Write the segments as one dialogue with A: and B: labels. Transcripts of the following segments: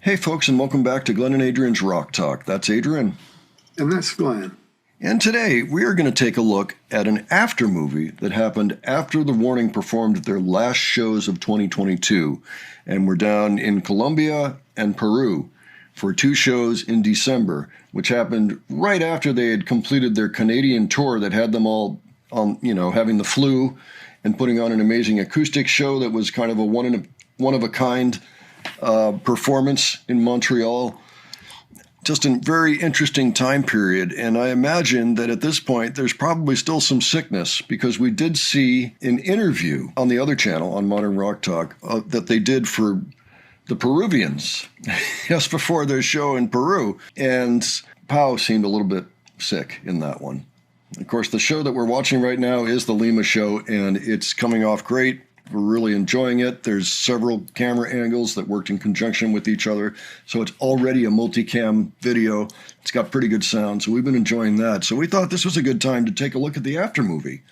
A: Hey folks, and welcome back to Glenn and Adrian's Rock Talk. That's Adrian.
B: And that's Glenn.
A: And today we are going to take a look at an after movie that happened after The Warning performed their last shows of 2022. And we're down in Colombia and Peru for 2 shows in December, which happened right after they had completed their Canadian tour that had them all on, having the flu and putting on an amazing acoustic show that was kind of a one of a kind performance in Montreal. Just a very interesting time period, and I imagine that at this point there's probably still some sickness, because we did see an interview on the other channel, on Modern Rock Talk, that they did for the Peruvians just before their show in Peru, and Pau seemed a little bit sick in that one. Of course, the show that we're watching right now is the Lima show, and it's coming off great. We're really enjoying it. There's several camera angles that worked in conjunction with each other, so it's already a multicam video. It's got pretty good sound, so we've been enjoying that. So we thought this was a good time to take a look at the after movie,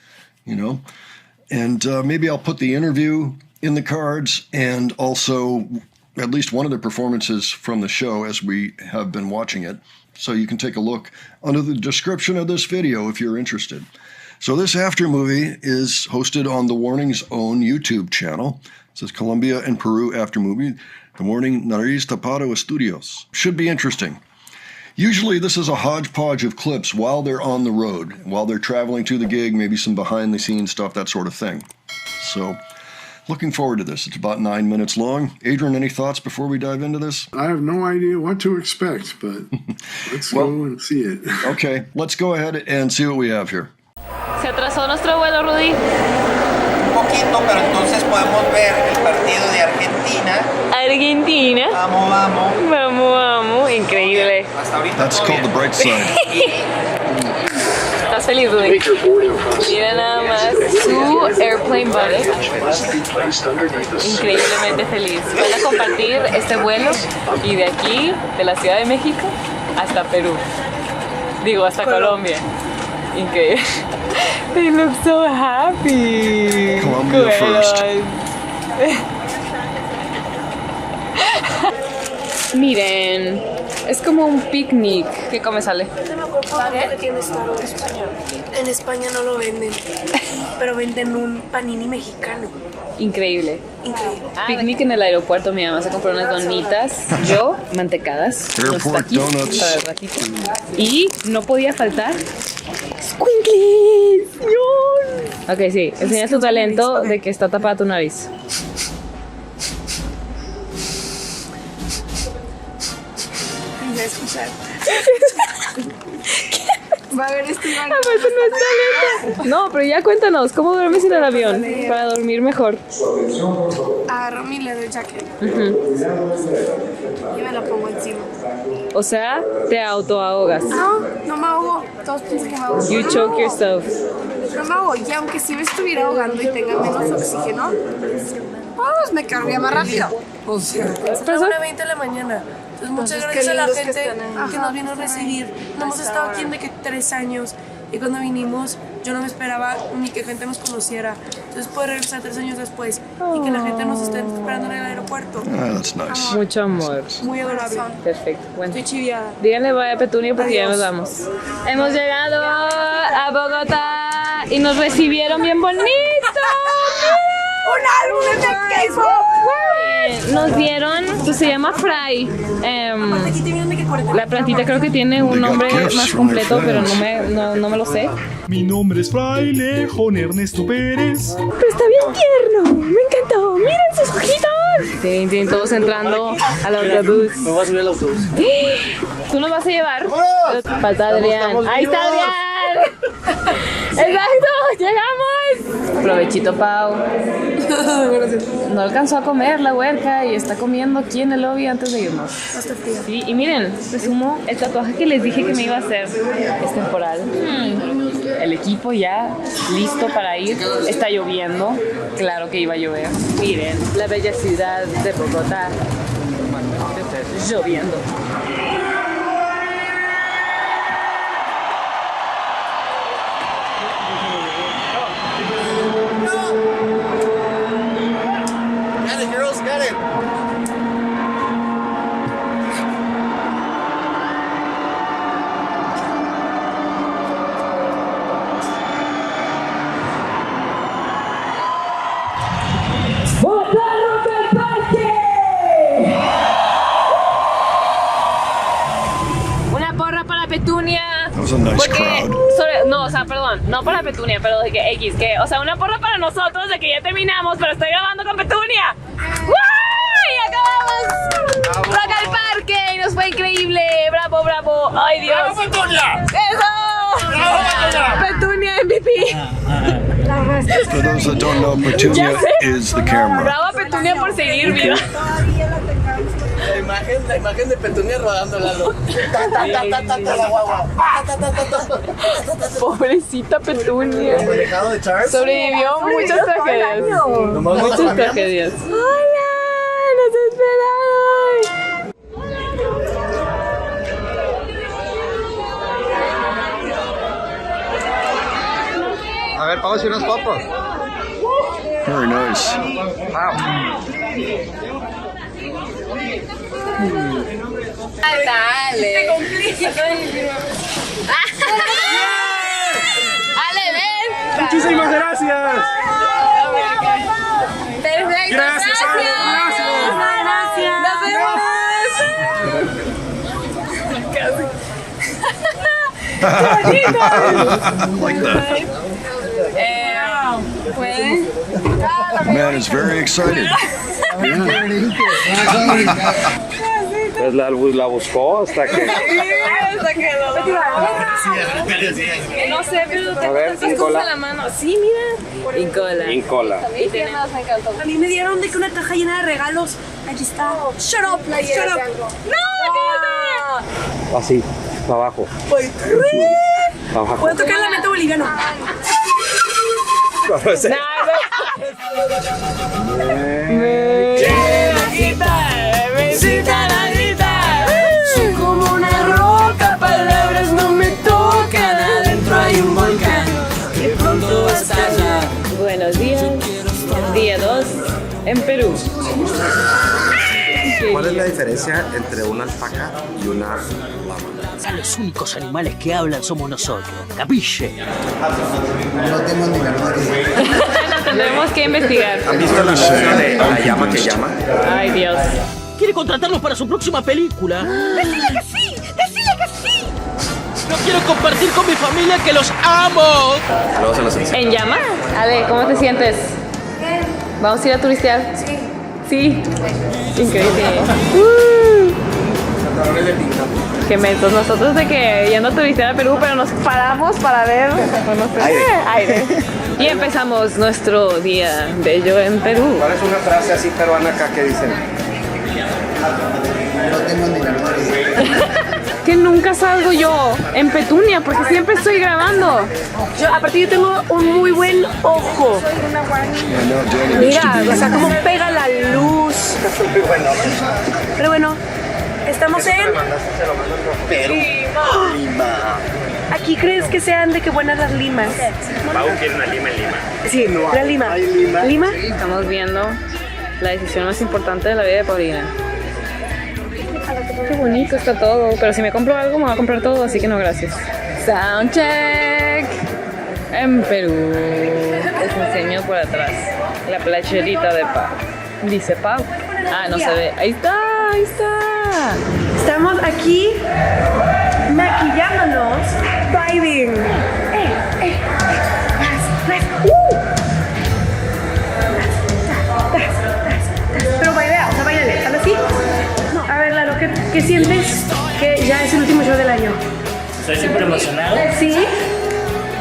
A: and maybe I'll put the interview in the cards and also at least one of the performances from the show as we have been watching it, so you can take a look under the description of this video if you're interested. So this after movie is hosted on The Warning's own YouTube channel. It says Colombia and Peru after movie, The Warning Nariz Tapado Estudios. Should be interesting. Usually this is a hodgepodge of clips while they're on the road, while they're traveling to the gig, maybe some behind the scenes stuff, that sort of thing. So looking forward to this. It's about 9 minutes long. Adrian, any thoughts before we dive into this?
B: I have no idea what to expect, but let's go and see it.
A: Okay, let's go ahead and see what we have here.
C: Se atrasó nuestro vuelo, Rudy.
D: Un poquito, pero entonces podemos ver el partido de Argentina.
C: Argentina.
D: Vamos, vamos.
C: Vamos, vamos. Increíble.
D: Hasta ahorita
A: That's
D: todo
A: called
D: bien.
A: the bright side.
C: ¿Estás feliz, Rudy? Mira nada más su airplane buddy. Increíblemente feliz. Van a compartir este vuelo y de aquí, de la Ciudad de México, hasta Perú. Digo, hasta Colombia. Increíble. They look so happy.
A: Colombia first.
C: Miren, es como un picnic. ¿Qué comes, Ale?
E: No me acuerdo dónde tiene Starbucks. En España no lo venden, pero venden un panini mexicano.
C: Increíble.
E: Increíble.
C: Picnic en el aeropuerto. Mi mamá se compró unas donitas. Yo, mantecadas. Unos
A: Airport
C: taquitos
A: donuts.
C: para el ratito. Y no podía faltar ¡squinkles! ¡Yon! Ok, sí. Enseña tu talento de que está tapada tu nariz.
E: Voy a escuchar. Va a ver este igual.
C: Aparte no es talento. No, pero ya cuéntanos, ¿cómo duermes en el avión? Para dormir mejor.
E: Agarro mi leather jacket y me la pongo encima.
C: O sea, te autoahogas.
E: No, no me ahogo. Todos piensan que me ahogo.
C: You choke yourself.
E: No me ahogo. Y aunque sí me estuviera ahogando y tenga menos oxígeno, pues me cargaría más rápido. O sea, es la 1:20 de la mañana. Entonces, muchas gracias a la gente que nos vino a recibir. No hemos estado aquí en de que 3 años. Y cuando vinimos, yo no me esperaba ni que gente nos conociera. Entonces, poder regresar 3 años después y que la gente nos esté esperando en el aeropuerto.
A: Ah, that's nice.
C: Mucho amor.
E: Muy adorable.
C: Perfecto. Bueno.
E: Estoy chiviada.
C: Díganle bye a Petunia porque ya
E: Adiós.
C: nos vamos. Hemos llegado a Bogotá y nos recibieron bien bonito.
E: ¡Un álbum de K-pop!
C: Nos dieron, pues se llama Fry.
E: Aquí te vienen de que 40.
C: La plantita creo que tiene un nombre más completo, pero no me lo sé.
F: Mi nombre es Fraile Juan Ernesto Pérez.
C: Pero está bien tierno, me encantó. Miren sus ojitos. Tienen todos entrando al autobús.
G: Me voy a subir al autobús.
C: ¿Tú nos vas a llevar? Falta Adrián. Ahí está Adrián. Exacto, llegamos. Provechito, Pau. No alcanzó a comer la huerca y está comiendo aquí en el lobby antes de irnos. Sí, y miren, resumo, el tatuaje que les dije que me iba a hacer es temporal. El equipo ya listo para ir. Está lloviendo. Claro que iba a llover. Miren, la bella ciudad de Bogotá. Lloviendo.
D: Got it, girls, got it.
A: was a nice
C: Porque,
A: crowd.
C: no, o sea, perdón, no para Petunia, pero de que X, que, o sea, una porra para nosotros de que ya terminamos, pero estoy grabando con Petunia. ¡Uy! Acabamos. Rock al parque y nos fue increíble. Bravo, bravo. Ay, Dios. ¡Bravo, Petunia! ¡Eso! ¡Bravo, Petunia! ¡Petunia MVP!
A: For those that don't know, Petunia is the camera.
C: Bravo, Petunia, por seguir viva.
D: La imagen de Petunia rodando Lalo. La guagua.
C: Pobrecita Petunia.
D: Alejado de Charles.
C: Sobrevivió muchas tragedias. Muchas tragedias. ¡Hola! ¡Nos esperaron!
D: A ver, vamos a hacer unas fotos.
A: Very nice.
C: Dale. Te complica. Ale, ven.
F: Muchísimas gracias.
C: Perfecto.
F: Gracias, Ale,
C: Gracias.
A: Like that. Man is very excited.
G: Pues la buscó hasta que...
C: No sé, pero tengo
G: ver,
C: tantas
G: Incola.
C: cosas en la mano. Sí, mira. Incola.
G: Incola.
C: Y tiene más, me encantó.
E: A mí me dieron de que una caja llena de regalos. Aquí está. Shut up, shut up.
C: ¡No!
G: Así, para abajo. Para abajo.
E: Puedo tocar el lamento boliviano. Soy como una roca, palabras no me tocan. Adentro hay un volcán que pronto va a estallar.
C: Buenos días. Día 2 en Perú.
G: ¿Cuál es la diferencia entre una alpaca y una lama?
H: Los únicos animales que hablan somos nosotros. ¿Capiche?
C: Tendremos que investigar.
G: ¿Han visto la canción de La llama que llama?
C: Ay, Dios.
H: ¿Quiere contratarnos para su próxima película?
E: ¡Decile que sí! ¡Decile que sí!
H: No quiero compartir con mi familia que los amo.
G: Saludos a los sencillos.
C: ¿En llama? Ale, ¿cómo te sientes? ¿Vamos a ir a turistear? Sí. Sí. Increíble. Qué mentos. Nosotros de que yendo a turistear a Perú, pero nos paramos para ver aire. Y empezamos nuestro día bello en Perú.
G: ¿Cuál es una frase así peruana acá que dicen?
C: Que nunca salgo yo en Petunia porque siempre estoy grabando.
E: Aparte yo tengo un muy buen ojo.
A: I know Danny needs to
E: Mira,
A: be
E: o sea, cómo pega la luz. Pero bueno, estamos en...
D: Perú.
E: ¿Aquí crees que sean de qué buenas las limas?
G: Pau quiere una lima en Lima.
E: Sí, la lima. ¿Lima?
C: Estamos viendo la decisión más importante de la vida de Paulina. Qué bonito está todo, pero si me compro algo me voy a comprar todo, así que no, gracias. Soundcheck en Perú. Les enseño por atrás la playerita de Pau. Dice Pau. Ah, no se ve. Ahí está, ahí está.
E: Estamos aquí maquillándonos, vibing. Pero bailea, o sea, bailale, ¿sale así? A ver, Lalo, ¿qué sientes que ya es el último show del año?
I: Estoy súper emocionado,
E: ¿Sí?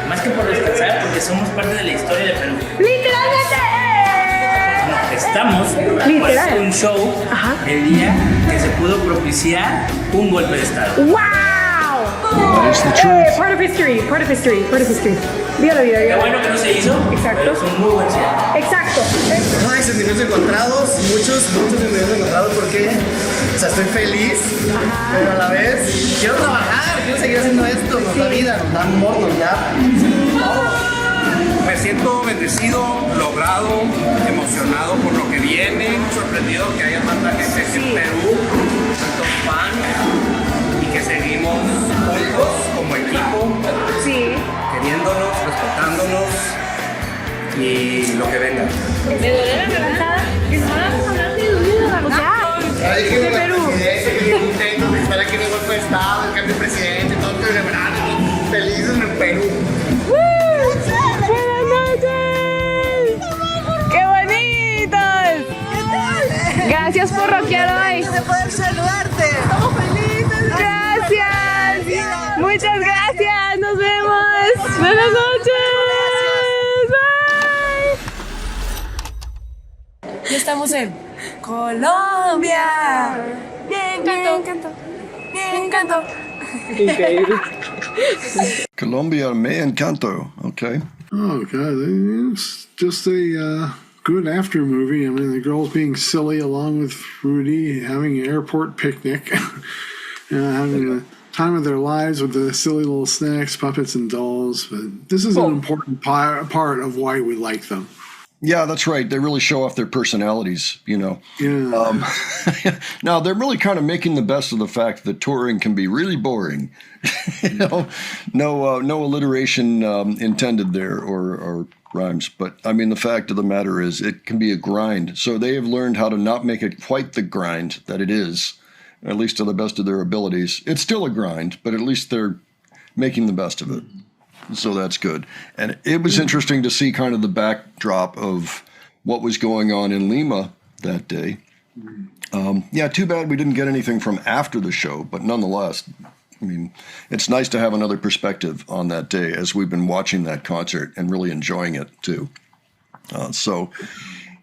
I: más que por descansar, porque somos parte de la historia de Perú.
E: ¡Literalmente!
I: Estamos por
E: Literal.
I: hacer un show
E: Ajá.
I: el día que se pudo propiciar un golpe de estado.
E: ¡Wow!
A: That is the truth.
E: Part of history, part of history, part of history. Vida la vida,
I: Qué
E: vida.
I: bueno que no se hizo,
E: Exacto.
I: pero es un muy buen cierre.
E: Exacto.
D: Hay sentimientos encontrados, muchos sentimientos encontrados porque, o sea, estoy feliz, pero a la vez quiero trabajar, quiero seguir haciendo esto, nos da vida, nos da amor, nos da
J: Me siento bendecido, logrado, emocionado por lo que viene, sorprendido que haya tanta gente en Perú, tantos fans y que seguimos juntos como equipo,
E: Sí.
J: queriéndonos, respetándonos y lo que venga.
C: Me duele la garganta. Que no vamos a hablar de
D: de Perú. Que estoy contento de estar aquí en el golpe de estado, el cambio de presidente, todo el verano.
C: Buenas noches. Bye.
E: Ya estamos en Colombia. Bien, canto. Bien, canto.
C: Increíble.
A: Colombia me encanto. Okay.
B: Oh God, it's just a good after movie. I mean, the girls being silly along with Rudy, having an airport picnic, having the time of their lives with the silly little snacks, puppets, and dolls. But this is an important part of why we like them.
A: Yeah, that's right. They really show off their personalities, you know.
B: Yeah.
A: Now, they're really kind of making the best of the fact that touring can be really boring. You know, no alliteration intended there or rhymes. But, I mean, the fact of the matter is it can be a grind. So they have learned how to not make it quite the grind that it is, at least to the best of their abilities. It's still a grind, but at least they're making the best of it. So that's good. And it was interesting to see kind of the backdrop of what was going on in Lima that day. Yeah, too bad we didn't get anything from after the show, but nonetheless, I mean, it's nice to have another perspective on that day as we've been watching that concert and really enjoying it too. So,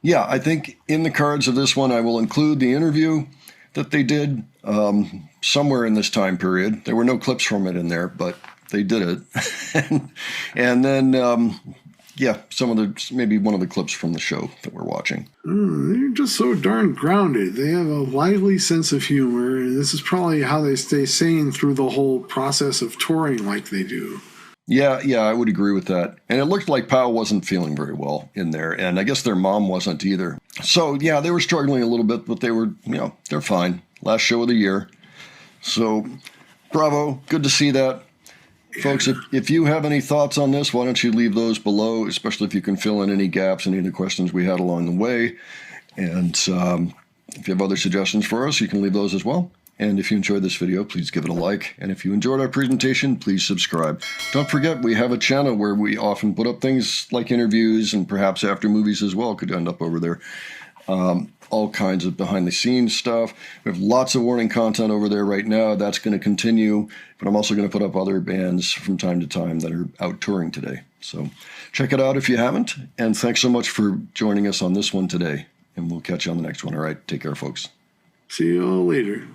A: yeah, I think in the cards of this one, I will include the interview that they did somewhere in this time period. There were no clips from it in there, but they did it. And then, yeah, maybe one of the clips from the show that we're watching.
B: They're just so darn grounded. They have a lively sense of humor, and this is probably how they stay sane through the whole process of touring like they do.
A: Yeah, I would agree with that. And it looked like Powell wasn't feeling very well in there, and I guess their mom wasn't either. So, yeah, they were struggling a little bit, but they were, they're fine. Last show of the year. So, bravo. Good to see that. Folks, if you have any thoughts on this, why don't you leave those below, especially if you can fill in any gaps, any of the questions we had along the way. And if you have other suggestions for us, you can leave those as well. And if you enjoyed this video, please give it a like. And if you enjoyed our presentation, please subscribe. Don't forget, we have a channel where we often put up things like interviews and perhaps after movies as well could end up over there. All kinds of behind-the-scenes stuff. We have lots of Warning content over there right now. That's going to continue, but I'm also going to put up other bands from time to time that are out touring today. So check it out if you haven't, and thanks so much for joining us on this one today, and we'll catch you on the next one. All right, take care, folks.
B: See you all later.